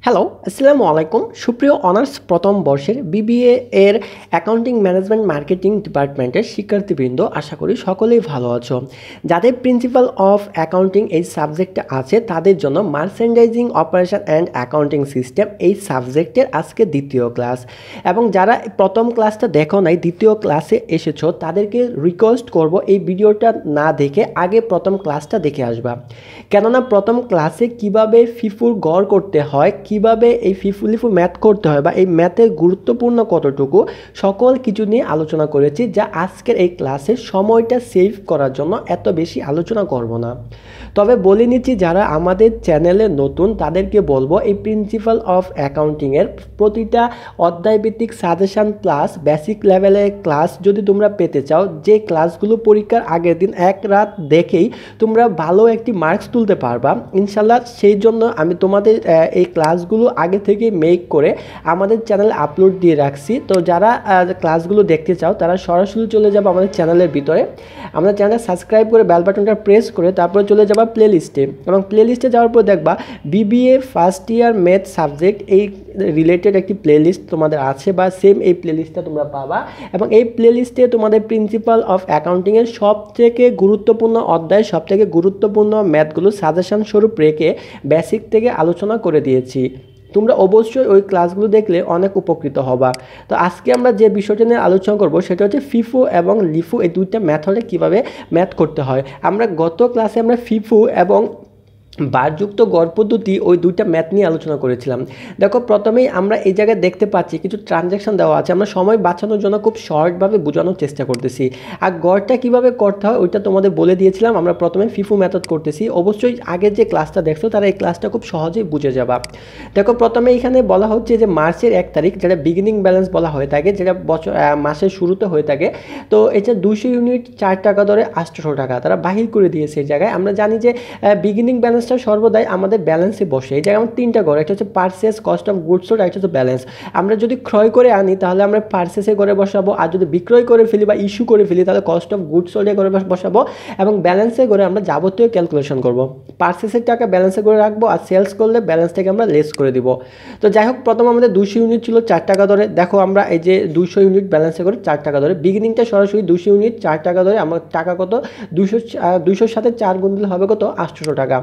Hello, আসসালামু আলাইকুম। সুপ্রিয় অনার্স প্রথম বর্ষের বিবিএ এর অ্যাকাউন্টিং ম্যানেজমেন্ট মার্কেটিং ডিপার্টমেন্টের শিক্ষার্থীবৃন্দ, আশা করি সকলেই ভালো আছো। যাদের প্রিন্সিপাল অফ অ্যাকাউন্টিং এই সাবজেক্টটা আছে তাদের জন্য merchandising operation and accounting system এই সাবজেক্টের আজকে দ্বিতীয় ক্লাস। এবং যারা প্রথম ক্লাসটা দেখো নাই, দ্বিতীয় ক্লাসে এসেছো, তাদেরকে রিকোয়েস্ট করব এই ভিডিওটা না দেখে আগে প্রথম ক্লাসটা দেখে আসবা। কেননা প্রথম ক্লাসে কিভাবে ফিফুর গড় করতে হয়, কিভাবে এই ফিফো লিফো ম্যাথ করতে হয় বা এই ম্যাথের গুরুত্বপূর্ণ কতটুকু, সকল কিছু নিয়ে আলোচনা করেছি, যা আজকের এই ক্লাসে সময়টা সেভ করার জন্য এত বেশি আলোচনা করব না। তবে বলে নিচ্ছি, যারা আমাদের চ্যানেলে নতুন তাদেরকে বলবো এই প্রিন্সিপাল অফ অ্যাকাউন্টিংয়ের প্রতিটা অধ্যায়ভিত্তিক সাজেশান প্লাস বেসিক লেভেলের ক্লাস যদি তোমরা পেতে চাও, যে ক্লাসগুলো পরীক্ষার আগের দিন এক রাত দেখেই তোমরা ভালো একটি মার্কস তুলতে পারবা ইনশাল্লাহ, সেই জন্য আমি তোমাদের এই ক্লাসগুলো আগে থেকে মেক করে আমাদের চ্যানেলে আপলোড দিয়ে রাখছি। তো যারা ক্লাসগুলো দেখতে চাও তারা সরাসরি চলে যাবে আমাদের চ্যানেলের ভিতরে, আমাদের চ্যানেলটা সাবস্ক্রাইব করে বেল বাটনটা প্রেস করে তারপরে চলে যাবা প্লে লিস্টে, এবং প্লে লিস্টে যাওয়ার পর দেখবা BBA first year math subject এই রিলেটেড একটি প্লে লিস্ট তোমাদের আছে, বা সেম এই প্লে লিস্টটা তোমরা পাবা। এবং এই প্লে লিস্টে তোমাদের প্রিন্সিপাল অফ অ্যাকাউন্টিংয়ের সবথেকে গুরুত্বপূর্ণ অধ্যায়, সবথেকে গুরুত্বপূর্ণ ম্যাথগুলো সাজেশন স্বরূপ রেখে বেসিক থেকে আলোচনা করে দিয়েছি। তোমরা অবশ্যই ওই ক্লাসগুলো দেখলে অনেক উপকৃত হবা। তো আজকে আমরা যে বিষয়টা নিয়ে আলোচনা করব সেটা হচ্ছে ফিফো এবং লিফো এই দুইটা মেথডে কীভাবে ম্যাথ করতে হয়। আমরা গত ক্লাসে আমরা ফিফো এবং বারযুক্ত গড় পদ্ধতি ওই দুইটা ম্যাথ নিয়ে আলোচনা করেছিলাম। দেখো, প্রথমেই আমরা এই জায়গায় দেখতে পাচ্ছি কিছু ট্রানজ্যাকশন দেওয়া আছে, আমরা সময় বাঁচানোর জন্য খুব শর্টভাবে বোঝানোর চেষ্টা করতেছি। আর গড়টা কিভাবে করতে হয় ওইটা তোমাদের বলে দিয়েছিলাম। আমরা প্রথমে ফিফো মেথড করতেছি। অবশ্যই আগের যে ক্লাসটা দেখছো তারা এই ক্লাসটা খুব সহজেই বুঝে যাবা। দেখো, প্রথমে এখানে বলা হচ্ছে যে মার্চের 1 তারিখ, যেটা বিগিনিং ব্যালেন্স বলা হয়ে থাকে, যেটা বছর মাসের শুরুতে হয়ে থাকে। তো এটা 200 ইউনিট 4 টাকা ধরে 800 টাকা তারা বাহির করে দিয়েছে। এই জায়গায় আমরা জানি যে বিগিনিং ব্যালেন্স সর্বদাই আমাদের ব্যালেন্সে বসে। এই জায়গায় আমার তিনটা ঘর, একটা হচ্ছে purchase, cost of goods sold, একটা হচ্ছে ব্যালেন্স। আমরা যদি ক্রয় করে আনি তাহলে আমরা পারচেসে করে বসাবো, আর যদি বিক্রয় করে ফেলি বা ইস্যু করে ফেলি তাহলে কস্ট অফ গুডস সোল্ডে করে বসাবো, এবং ব্যালেন্সে করে আমরা যাবতীয় ক্যালকুলেশন করব। পারচেসের টাকা ব্যালেন্সে করে রাখবো, আর সেলস করলে ব্যালেন্স থেকে আমরা লেস করে দিব। তো যাই হোক, প্রথম আমাদের 200 ইউনিট ছিল 4 টাকা ধরে। দেখো, আমরা এই যে 200 ইউনিট ব্যালেন্সে করে 4 টাকা ধরে, বিগিনিংটা সরাসরি 200 ইউনিট 4 টাকা ধরে, আমার টাকা কত 200 সাথে 4 গুণ দিলে হবে কত 800 টাকা।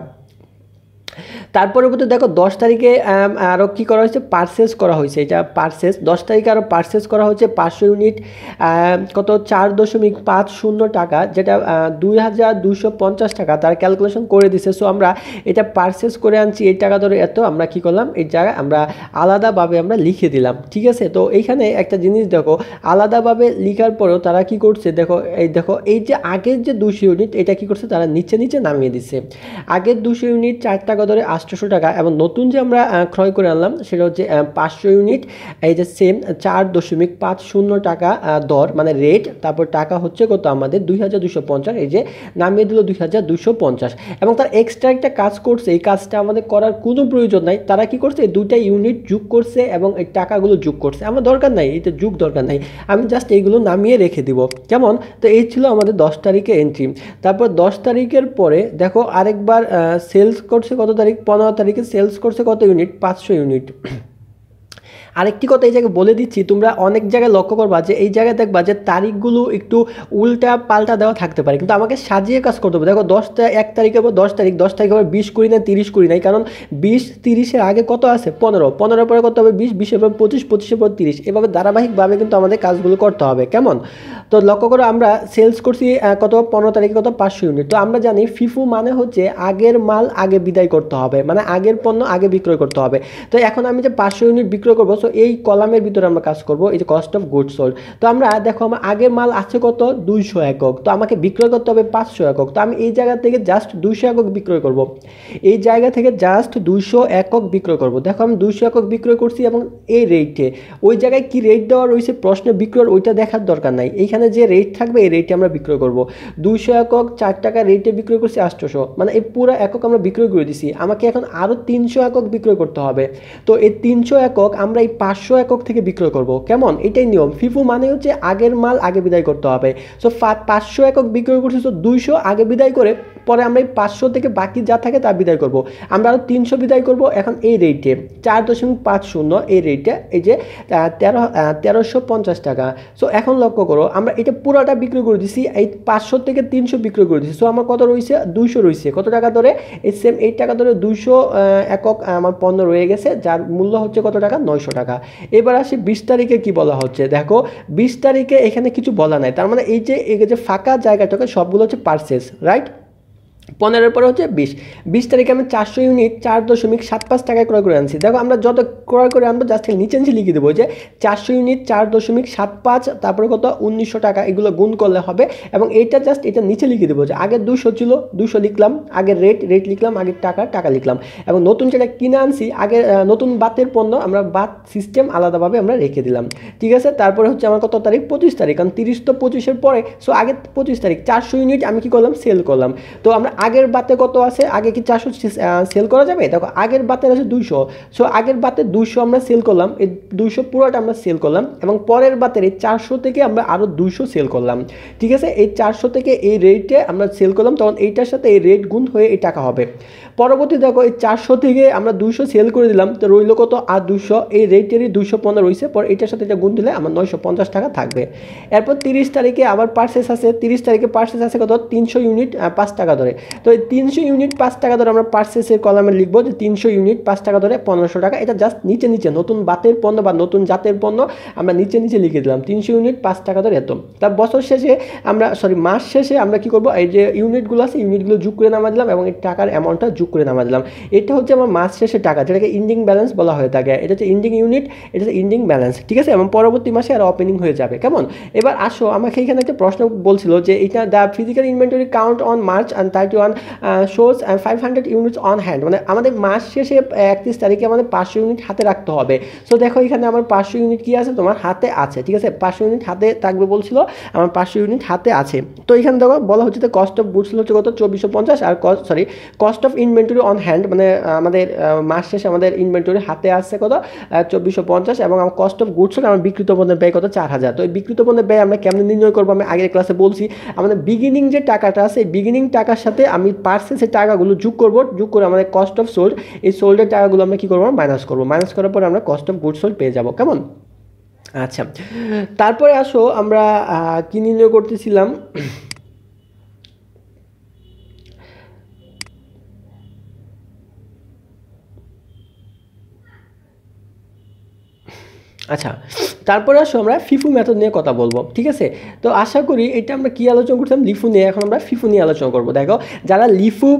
তারপরে কিন্তু দেখো 10 তারিখে আরও কী করা হয়েছে, পারচেস করা হয়েছে। এটা পারচেস 10 তারিখে আরও পারচেস করা হচ্ছে 500 ইউনিট কত 4.50 টাকা, যেটা 2250 টাকা তার ক্যালকুলেশন করে দিছে। সো আমরা এটা পারচেস করে আনছি এই টাকা ধরে এত, আমরা কি করলাম এই জায়গায় আমরা আলাদাভাবে আমরা লিখে দিলাম। ঠিক আছে, তো এইখানে একটা জিনিস দেখো, আলাদাভাবে লিখার পরেও তারা কি করছে, দেখো এই যে আগের যে 200 ইউনিট এটা কি করছে, তারা নিচে নামিয়ে দিচ্ছে। আগের 200 ইউনিট 4 টাকা ধরে 800 টাকা, এবং নতুন যে আমরা ক্রয় করে আনলাম সেটা হচ্ছে 500 ইউনিট, এই যে সেম 4.50 টাকা দর মানে রেট, তারপর টাকা হচ্ছে কত আমাদের 2250, এই যে নামিয়ে দিল 2250। এবং তার এক্সট্রা একটা কাজ করছে, এই কাজটা আমাদের করার কোনো প্রয়োজন নাই। তারা কি করছে, এই দুইটা ইউনিট যোগ করছে এবং এই টাকাগুলো যোগ করছে। আমার দরকার নাই, এটা যোগ দরকার নাই, আমি জাস্ট এইগুলো নামিয়ে রেখে দিব। কেমন? তো এই ছিল আমাদের 10 তারিখে এন্ট্রি। তারপর 10 তারিখের পরে দেখো আরেকবার সেলস করছে কত তারিখ, 15 তারিখে সেলস করছে কত ইউনিট, 500 ইউনিট। আরেকটি কথা এই জায়গায় বলে দিচ্ছি, তোমরা অনেক জায়গায় লক্ষ্য করবা যে এই জায়গায় দেখবা যে তারিখগুলো একটু উল্টা পাল্টা দেওয়া থাকতে পারে, কিন্তু আমাকে সাজিয়ে কাজ করতে হবে। দেখো 1 তারিখের পর 10 তারিখ, 10 তারিখের পর 20 করি না 30 করি নাই, কারণ 20 30-এর আগে কত আছে 15, 15-এর পরে কত হবে 20, 20-এর পর 25, 25-এর পর 30, এভাবে ধারাবাহিকভাবে কিন্তু আমাদের কাজগুলো করতে হবে। কেমন? তো লক্ষ্য করো, আমরা সেলস করছি কত 15 তারিখে কত 500 ইউনিট। তো আমরা জানি ফিফো মানে হচ্ছে আগের মাল আগে বিদায় করতে হবে, মানে আগের পণ্য আগে বিক্রয় করতে হবে। তো এখন আমি যে 500 ইউনিট বিক্রয় করবো, সো এই কলামের ভিতরে আমরা কাজ করব, এই যে কস্ট অফ গুডস সোল্ড। তো আমরা দেখো আমার আগের মাল আছে কত 200 একক, তো আমাকে বিক্রয় করতে হবে 500 একক। তো আমি এই জায়গা থেকে জাস্ট 200 একক বিক্রয় করব, এই জায়গা থেকে জাস্ট 200 একক বিক্রয় করব। দেখো আমি 200 একক বিক্রয় করছি, এবং এই রেটে ওই জায়গায় কি রেট দেওয়া রয়েছে প্রশ্নে বিক্রয়ের ওইটা দেখার দরকার নাই, এইখানে যে রেট থাকবে এই রেটে আমরা বিক্রয় করব। 200 একক 4 টাকা রেটে বিক্রয় করছি 800, মানে এই পুরো একক আমরা বিক্রয় করে দিছি। আমাকে এখন আরও 300 একক বিক্রয় করতে হবে। তো এই 300 একক আমরা এই 500 একক থেকে বিক্রয় করব। কেমন? এটাই নিয়ম। ফিফো মানে হচ্ছে আগের মাল আগে বিদায় করতে হবে। সো 500 একক বিক্রয় করছি, তো 200 আগে বিদায় করে পরে আমরা এই 500 থেকে বাকি যা থাকে তা বিদায় করব। আমরা আরও 300 বিদায় করব এখন এই রেটে 4.50 এই রেটে, এই যে 1350 টাকা। সো এখন লক্ষ্য করো আমরা এটা পুরোটা বিক্রি করে দিছি, এই 500 থেকে 300 বিক্রি করে দিছি। সো আমার কত রয়েছে 200 রয়েছে, কত টাকা ধরে এই সেম 8 টাকা ধরে 200 একক আমার পণ্য রয়ে গেছে, যার মূল্য হচ্ছে কত টাকা 900 টাকা। এবার আসি 20 তারিখে কি বলা হচ্ছে, দেখো 20 তারিখে এখানে কিছু বলা নাই, তার মানে এই যে ফাঁকা জায়গাটাকে সবগুলো হচ্ছে পারচেস, রাইট। 15 পরে হচ্ছে 20 তারিখে আমি 400 ইউনিট 4.75 টাকায় ক্রয় করে আনছি। দেখো আমরা যত ক্রয় করে আনবো জাস্ট নিচে নিচে লিখে দেবো যে 400 ইউনিট 4.75, তারপরে কত 1900 টাকা, এগুলো গুণ করলে হবে এবং এইটা জাস্ট এটা নিচে লিখে দেবো যে আগে 200 ছিল 200 লিখলাম, আগের রেট লিখলাম, আগের টাকা লিখলাম এবং নতুন যেটা কিনে আনছি আগে নতুন বাতের পণ্য আমরা বাত সিস্টেম আলাদাভাবে আমরা রেখে দিলাম, ঠিক আছে। তারপরে হচ্ছে আমার কত তারিখ 25 তারিখ, কারণ 30 তো 25-এর পরে, সো আগে 25 তারিখ 400 ইউনিট আমি কি করলাম সেল করলাম। তো আমরা আগের বাতে কত আছে, আগে কি 400 সেল করা যাবে, দেখো আগের বাতের আছে 200, সো আগের বাতে 200 আমরা সেল করলাম, এই 200 পুরোটা আমরা সেল করলাম এবং পরের বাতের এই 400 থেকে আমরা আরও 200 সেল করলাম, ঠিক আছে। এই 400 থেকে এই রেটে আমরা সেল করলাম, তখন এইটার সাথে এই রেট গুণ হয়ে এই টাকা হবে। পরবর্তী দেখো এই 400 থেকে আমরা 200 সেল করে দিলাম, তো রইল কত আর 200, এই রেটেরই 215 রয়েছে, পর এটার সাথে এটা গুণ দিলে আমার 950 টাকা থাকবে। এরপর 30 তারিখে আবার পার্সেস আছে, 30 তারিখে পার্সেস আছে কত 300 ইউনিট 5 টাকা ধরে। তো এই 300 ইউনিট 5 টাকা ধরে আমরা পার্সেসের কলামে লিখবো যে 300 ইউনিট 5 টাকা ধরে 1500 টাকা। এটা জাস্ট নিচে নিচে নতুন বাতের পণ্য বা নতুন জাতের পণ্য আমরা নিচে নিচে লিখে দিলাম 300 ইউনিট 5 টাকা ধরে এত। তার বছর শেষে আমরা মাস শেষে আমরা কি করব, এই যে ইউনিটগুলো আছে ইউনিটগুলো যোগ করে নামা দিলাম এবং এই টাকার অ্যামাউন্টটা যোগ করে নামা দিলাম। এটা হচ্ছে আমার মাস শেষে টাকা, যেটাকে ইন্ডিং ব্যালেন্স বলা হয়ে থাকে। এটা হচ্ছে ইন্ডিং ইউনিট, এটা হচ্ছে ইন্ডিং ব্যালেন্স, ঠিক আছে। এবং পরবর্তী মাসে আর ওপেনিং হয়ে যাবে, কেমন। এবার আসো আমাকে এখানে একটা প্রশ্ন বলছিল যে এটা the physical inventory count on March and 31 shows 500 units on hand, মানে আমাদের মাস শেষে 31 তারিখে আমাদের 500 ইউনিট হাতে রাখতে হবে। সো দেখো এখানে আমার 500 ইউনিট কি আছে তোমার হাতে আছে, ঠিক আছে, 500 ইউনিট হাতে থাকবে বলছিল, আমার 500 ইউনিট হাতে আছে। তো এখানে দেখো বলা হচ্ছে যে কস্ট অফ গুডস হচ্ছে কত 2450, আর cost of inventory on hand, মানে আমাদের মাস শেষে আমাদের ইনভেন্টরি হাতে আসছে কত 2450 এবং আমার কস্ট অফ গুডস আমার বিক্রিত পণ্যের ব্যয় কত 4000। তো এই বিক্রিত পণ্যের ব্যয় আমরা কেমন নির্ণয় করবো, আমি আগের ক্লাসে বলছি, আমাদের বিগিনিং যে টাকাটা আছে এই বিগিনিং টাকার সাথে আমি পার্সেসের টাকাগুলো যোগ করে আমাদের কস্ট অফ সোল্ড, এই সোল্ডের টাকাগুলো আমরা কী করবো মাইনাস করার পরে আমরা কস্ট অফ গুডস সোল্ড পেয়ে যাবো, কেমন। আচ্ছা, তারপরে আসো আমরা কি নির্ণয় করতেছিলাম, আচ্ছা তারপরে আসো আমরা ফিফো মেথড নিয়ে কথা বলবো, ঠিক আছে। তো আশা করি এটা আমরা কি আলোচনা করতাম লিফো নিয়ে, এখন আমরা ফিফো নিয়ে আলোচনা করবো। দেখো যারা লিফো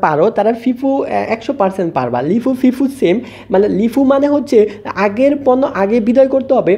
পারো তারা ফিফো 100% পারবা। লিফো ফিফো সেম, মানে লিফো মানে হচ্ছে আগের পণ্য আগে বিদায় করতে হবে,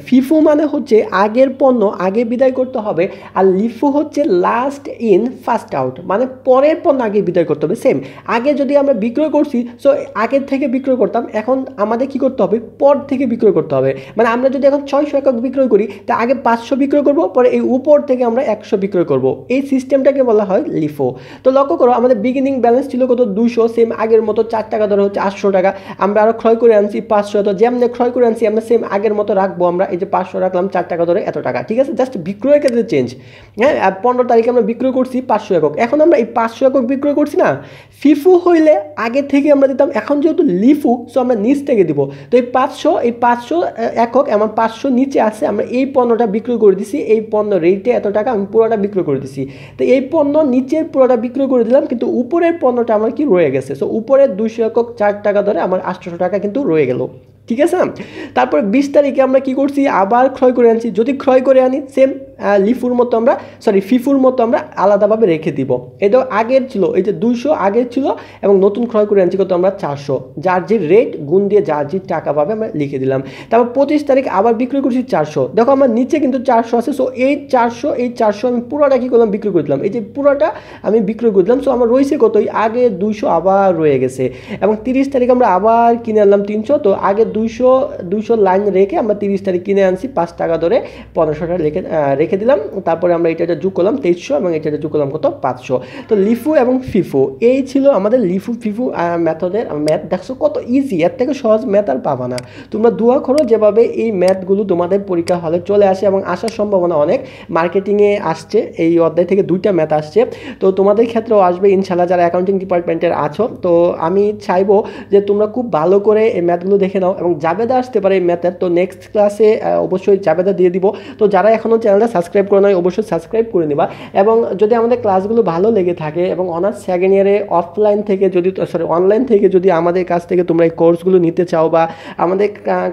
ফিফো মানে হচ্ছে আগের পণ্য আগে বিদায় করতে হবে, আর লিফো হচ্ছে লাস্ট ইন ফার্স্ট আউট, মানে পরের পণ্য আগে বিদায় করতে হবে। সেম, আগে যদি আমরা বিক্রয় করছি সো আগের থেকে বিক্রয় করতাম, এখন আমাদের কি করতে হবে পর থেকে বিক্রয় করতে হবে। মানে আমরা যদি এখন 600 একক বিক্রয় করি তা আগে 500 বিক্রয় করব, পরে এই উপর থেকে আমরা 100 বিক্রয় করব, এই সিস্টেমটাকে বলা হয় লিফো। তো লক্ষ্য করো আমাদের বিগিনিং ব্যালেন্স ছিল কত 200, সেম আগের মতো 4 টাকা ধরে হচ্ছে 800 টাকা, আমরা আরও ক্রয় করে আনছি 500, তো যেমনি ক্রয় করে আনছি আমরা সেম আগের মতো রাখবো, আমরা এই যে 500 রাখলাম 4 টাকা ধরে এত টাকা, ঠিক আছে। জাস্ট বিক্রয়ের ক্ষেত্রে চেঞ্জ, হ্যাঁ। আর 15 তারিখে আমরা বিক্রয় করছি 500 একক, এখন আমরা এই 500 একক বিক্রয় করছি না, ফিফো হইলে আগে থেকে আমরা দিতাম, এখন যেহেতু লিফো সো আমরা নিচ থেকে দিব। তো এই 500 একক আমার 500 নিচে আছে, আমরা এই পণ্যটা বিক্রয় করে দিছি, এই পণ্য রেটে এত টাকা আমি পুরোটা বিক্রয় করে দিছি। তো এই পণ্য নিচের পুরোটা বিক্রয় করে দিলাম, কিন্তু উপরের পণ্যটা আমার কি রয়ে গেছে, সো উপরের 200 একক 4 টাকা ধরে আমার 800 টাকা কিন্তু রয়ে গেল, ঠিক আছে। তারপর 20 তারিখে আমরা কি করছি আবার ক্রয় করে আনছি, যদি ক্রয় করে আনি সেম লিফোর মতো আমরা ফিফোর মতো আমরা আলাদাভাবে রেখে দিব। এটা আগের ছিল, এই যে 200 আগের ছিল এবং নতুন ক্রয় করে আনছি কত আমরা 400, যার যে রেট গুণ দিয়ে যার যে টাকা পাবে আমরা লিখে দিলাম। তারপর 25 তারিখ আবার বিক্রয় করছি 400, দেখো আমার নিচে কিন্তু 400 আছে, সো এই 400 আমি পুরোটা কি করলাম বিক্রয় করে দিলাম, এই যে পুরোটা আমি বিক্রয় করে দিলাম, সো আমার রয়েছে কত এই আগে 200 আবার রয়ে গেছে। এবং 30 তারিখ আমরা আবার কিনে আনলাম 300, তো আগে 200 লাইন রেখে আমরা 30 তারিখ কিনে আনছি 5 টাকা ধরে 1500 টাকা রেখে রেখে দিলাম, তারপরে আমরা এটা যোগ করলাম 2300 এবং এটা যোগ করলাম কত 500। তো লিফো এবং ফিফো এই ছিল আমাদের লিফো ফিফো মেথডের ম্যাথ। দেখছো কত ইজি, এর থেকে সহজ ম্যাথ আর পাবা না। তোমরা দোয়া করো যেভাবে এই ম্যাথগুলো তোমাদের পরীক্ষা হলে চলে আসে এবং আসার সম্ভাবনা অনেক। মার্কেটিংয়ে আসছে, এই অধ্যায় থেকে 2টা ম্যাথ আসছে, তো তোমাদের ক্ষেত্রেও আসবে ইনশাল্লাহ যারা অ্যাকাউন্টিং ডিপার্টমেন্টের আছো। তো আমি চাইবো যে তোমরা খুব ভালো করে এই ম্যাথগুলো দেখে নাও এবং জাবেদা আসতে পারে এই ম্যাথের। তো নেক্সট ক্লাসে অবশ্যই জাবেদা দিয়ে দিব। তো যারা এখনও চ্যানেলটা সাবস্ক্রাইব করে নয় অবশ্যই সাবস্ক্রাইব করে নিবা। এবং যদি আমাদের ক্লাসগুলো ভালো লেগে থাকে এবং অনার্স সেকেন্ড ইয়ারে অফলাইন থেকে যদি অনলাইন থেকে যদি আমাদের কাছ থেকে তোমরা এই কোর্সগুলো নিতে চাও বা আমাদের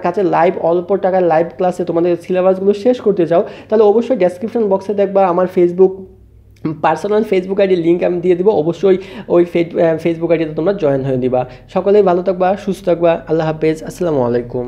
কাছে লাইভ অল্প টাকার লাইভ ক্লাসে তোমাদের সিলেবাসগুলো শেষ করতে চাও, তাহলে অবশ্যই ডেসক্রিপশন বক্সে দেখবা আমার পার্সোনাল ফেসবুক আইডির লিঙ্ক আমি দিয়ে দিব। অবশ্যই ওই ফেসবুক আইডিতে তোমরা জয়েন হয়ে দিবা। সকলেই ভালো থাকবা, সুস্থ থাকবা। আল্লাহ হাফেজ, আসসালামু আলাইকুম।